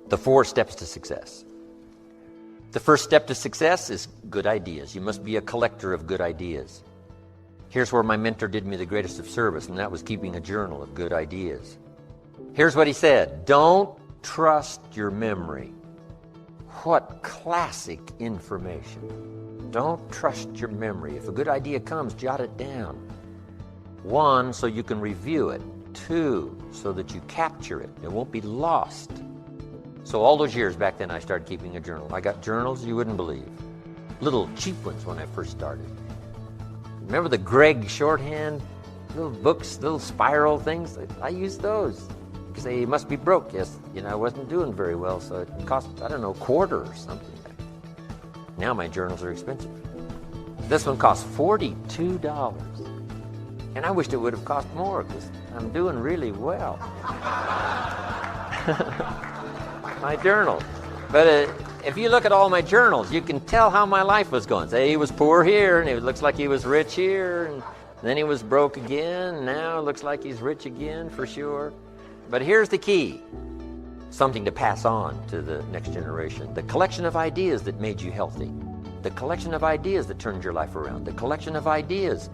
The 4 steps to success. The first step to success is good ideas. You must be a collector of good ideas. Here's where my mentor did me the greatest of service, and that was keeping a journal of good ideas. Here's what he said: don't trust your memory. What classic information. Don't trust your memory. If a good idea comes, jot it down. 1, so you can review it. 2, so that you capture it. It won't be lost. So all those years back then, I started keeping a journal. I got journals you wouldn't believe. Little cheap ones when I first started. Remember the Gregg shorthand? Little books, little spiral things? I used those. Because they must be broke. Yes, I wasn't doing very well, so it cost, I don't know, a quarter or something. Now my journals are expensive. This one costs $42. And I wished it would have cost more, because I'm doing really well. My journal. But if you look at all my journals, you can tell how my life was going. Say he was poor here, and it looks like he was rich here, and then he was broke again, and now it looks like he's rich again for sure. But here's the key. Something to pass on to the next generation. The collection of ideas that made you healthy. The collection of ideas that turned your life around. The collection of ideas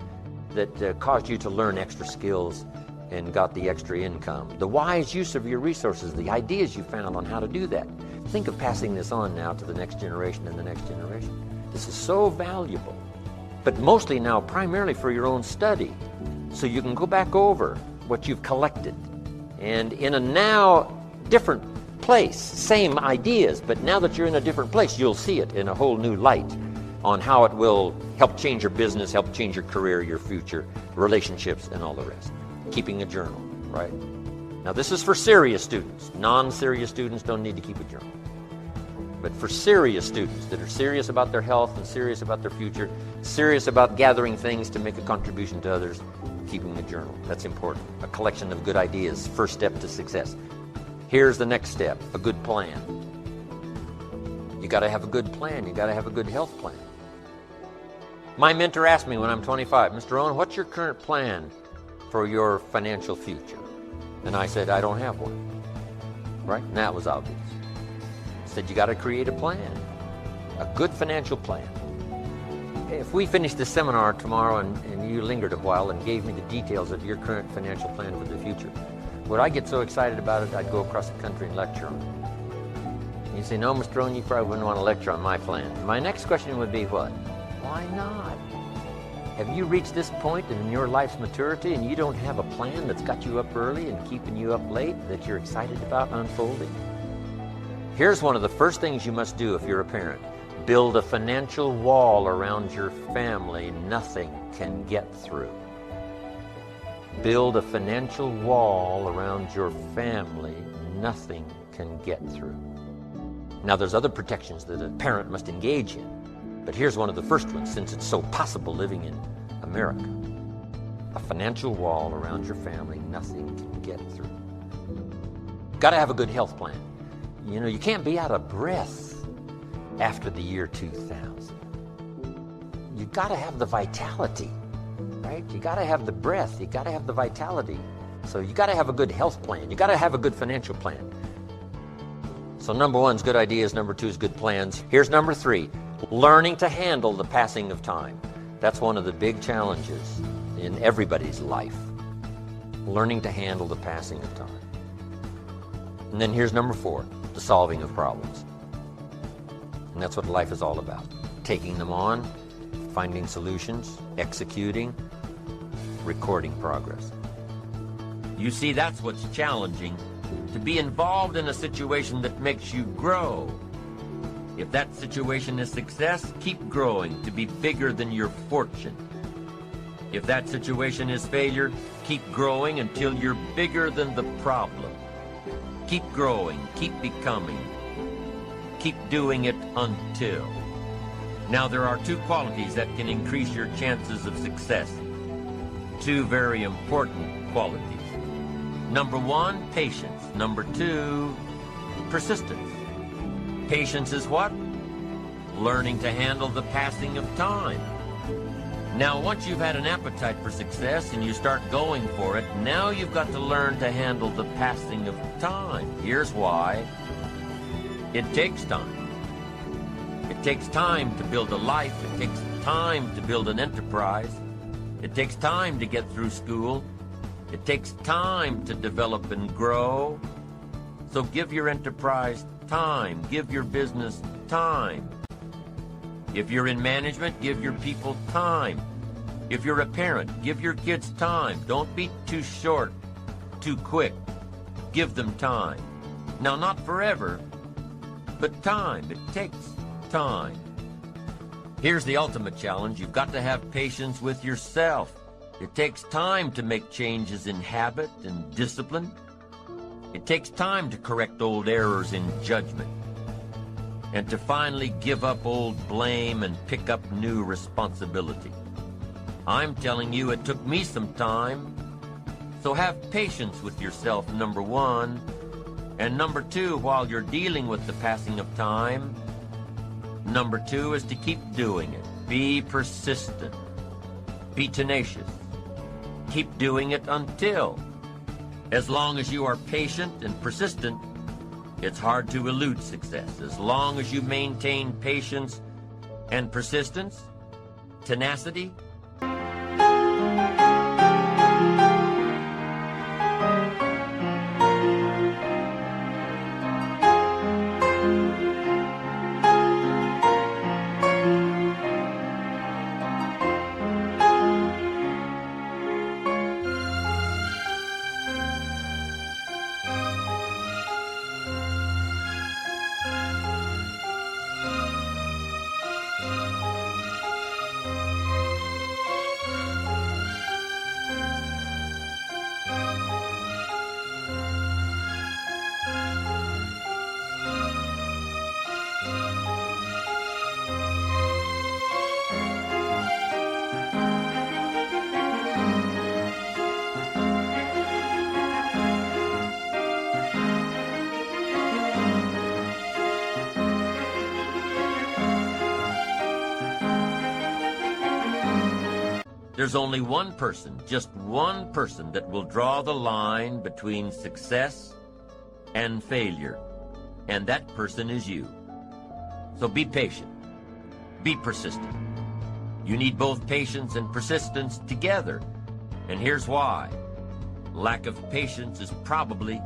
that caused you to learn extra skills and got the extra income. The wise use of your resources, the ideas you found on how to do that. Think of passing this on now to the next generation and the next generation. This is so valuable. But mostly now, primarily for your own study. So you can go back over what you've collected. And in a now different place, same ideas, but now that you're in a different place, you'll see it in a whole new light on how it will help change your business, help change your career, your future, relationships, and all the rest. Keeping a journal, right? Now this is for serious students. Non-serious students don't need to keep a journal. But for serious students that are serious about their health and serious about their future, serious about gathering things to make a contribution to others, keeping a journal. That's important. A collection of good ideas, first step to success. Here's the next step, a good plan. You got to have a good plan. You got to have a good health plan. My mentor asked me when I'm 25, Mr. Rohn, what's your current plan for your financial future? And I said, I don't have one. Right? And that was obvious. I said, you got to create a plan, a good financial plan. If we finished this seminar tomorrow and you lingered a while and gave me the details of your current financial plan for the future, would I get so excited about it I'd go across the country and lecture on it? And you say, no, Mr. Rohn, you probably wouldn't want to lecture on my plan. My next question would be what? Why not? Have you reached this point in your life's maturity and you don't have a plan that's got you up early and keeping you up late that you're excited about unfolding? Here's one of the first things you must do if you're a parent. Build a financial wall around your family nothing can get through. Build a financial wall around your family nothing can get through. Now there's other protections that a parent must engage in, but here's one of the first ones since it's so possible living in America. A financial wall around your family nothing can get through. Got to have a good health plan. You know, you can't be out of breath after the year 2000. You got to have the vitality, right? You got to have the breath. You got to have the vitality. So you got to have a good health plan. You got to have a good financial plan. So number 1 is good ideas. Number 2 is good plans. Here's number 3, learning to handle the passing of time. That's one of the big challenges in everybody's life. Learning to handle the passing of time. And then here's number 4, the solving of problems. And that's what life is all about. Taking them on, finding solutions, executing, recording progress. You see, that's what's challenging, to be involved in a situation that makes you grow. If that situation is success, keep growing to be bigger than your fortune. If that situation is failure, keep growing until you're bigger than the problem. Keep growing, keep becoming. Keep doing it until. Now there are 2 qualities that can increase your chances of success. 2 very important qualities. Number 1, patience. Number 2, persistence. Patience is what? Learning to handle the passing of time. Now once you've had an appetite for success and you start going for it, now you've got to learn to handle the passing of time. Here's why. It takes time. It takes time to build a life. It takes time to build an enterprise. It takes time to get through school. It takes time to develop and grow. So give your enterprise time. Give your business time. If you're in management, give your people time. If you're a parent, give your kids time. Don't be too short, too quick. Give them time. Now, not forever, but time. It takes time. Here's the ultimate challenge. You've got to have patience with yourself. It takes time to make changes in habit and discipline. It takes time to correct old errors in judgment and to finally give up old blame and pick up new responsibility. I'm telling you, it took me some time. So have patience with yourself, number one. And number two, while you're dealing with the passing of time, number two is to keep doing it. Be persistent. Be tenacious. Keep doing it until. As long as you are patient and persistent, it's hard to elude success. As long as you maintain patience and persistence, tenacity, there's only one person, just one person, that will draw the line between success and failure, and that person is you. So be patient. Be persistent. You need both patience and persistence together, and here's why. Lack of patience is probably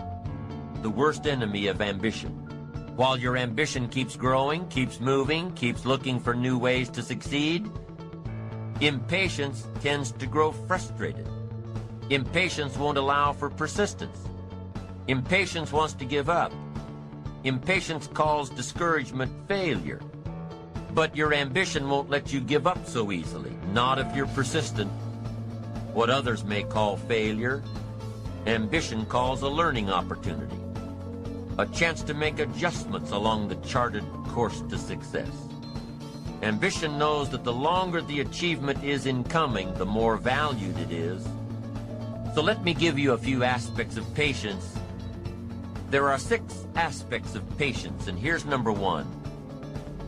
the worst enemy of ambition. While your ambition keeps growing, keeps moving, keeps looking for new ways to succeed, impatience tends to grow frustrated. Impatience won't allow for persistence. Impatience wants to give up. Impatience calls discouragement failure. But your ambition won't let you give up so easily, not if you're persistent. What others may call failure, ambition calls a learning opportunity, a chance to make adjustments along the charted course to success. Ambition knows that the longer the achievement is in coming, the more valued it is. So let me give you a few aspects of patience. There are 6 aspects of patience, and here's number 1.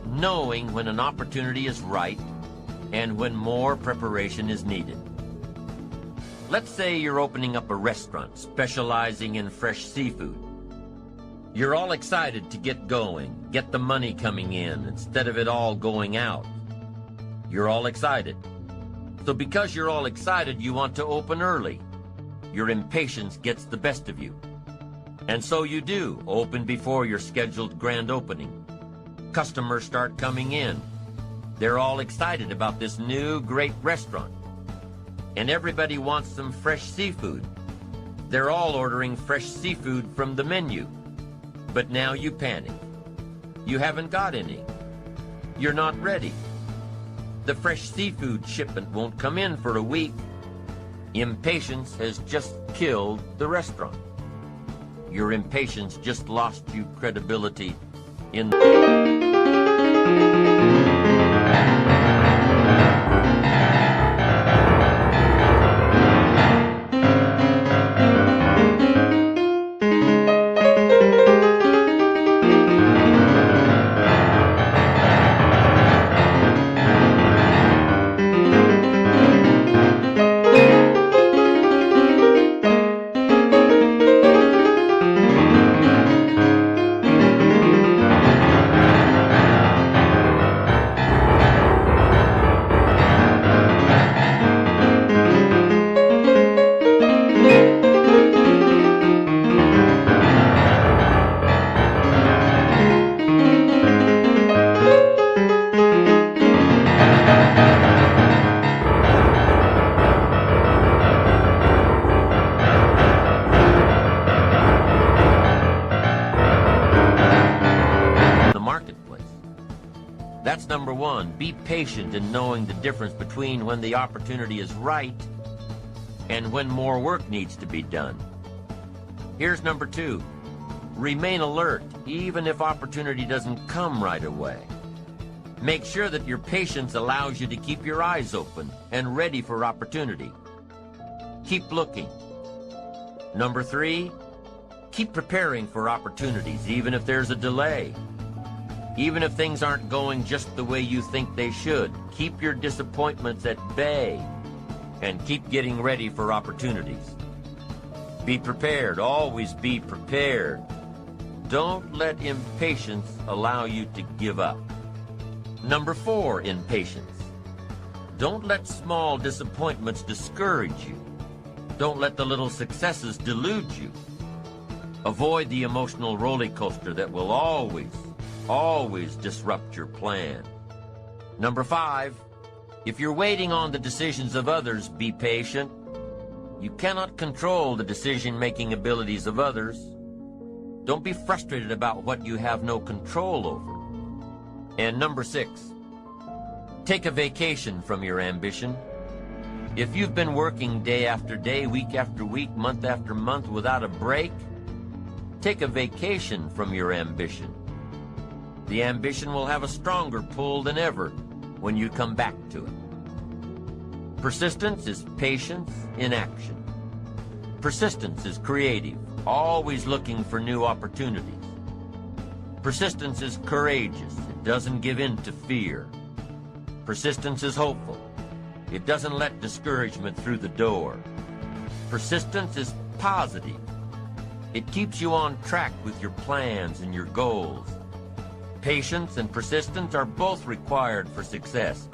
Knowing when an opportunity is right and when more preparation is needed. Let's say you're opening up a restaurant specializing in fresh seafood. You're all excited to get going, get the money coming in instead of it all going out. You're all excited. So because you're all excited, you want to open early. Your impatience gets the best of you. And so you do, open before your scheduled grand opening. Customers start coming in. They're all excited about this new great restaurant. And everybody wants some fresh seafood. They're all ordering fresh seafood from the menu. But now you panic. You haven't got any. You're not ready. The fresh seafood shipment won't come in for a week. Impatience has just killed the restaurant. Your impatience just lost you credibility in that's number one. Be patient in knowing the difference between when the opportunity is right and when more work needs to be done. Here's number two. Remain alert, even if opportunity doesn't come right away. Make sure that your patience allows you to keep your eyes open and ready for opportunity. Keep looking. Number three, keep preparing for opportunities, even if there's a delay. Even if things aren't going just the way you think they should, keep your disappointments at bay and keep getting ready for opportunities. Be prepared, always be prepared. Don't let impatience allow you to give up. Number four, impatience. Don't let small disappointments discourage you. Don't let the little successes delude you. Avoid the emotional roller coaster that will always disrupt your plan. Number five, if you're waiting on the decisions of others, be patient. You cannot control the decision-making abilities of others. Don't be frustrated about what you have no control over. And number six, take a vacation from your ambition. If you've been working day after day, week after week, month after month without a break, take a vacation from your ambition. The ambition will have a stronger pull than ever when you come back to it. Persistence is patience in action. Persistence is creative, always looking for new opportunities. Persistence is courageous. It doesn't give in to fear. Persistence is hopeful. It doesn't let discouragement through the door. Persistence is positive. It keeps you on track with your plans and your goals. Patience and persistence are both required for success.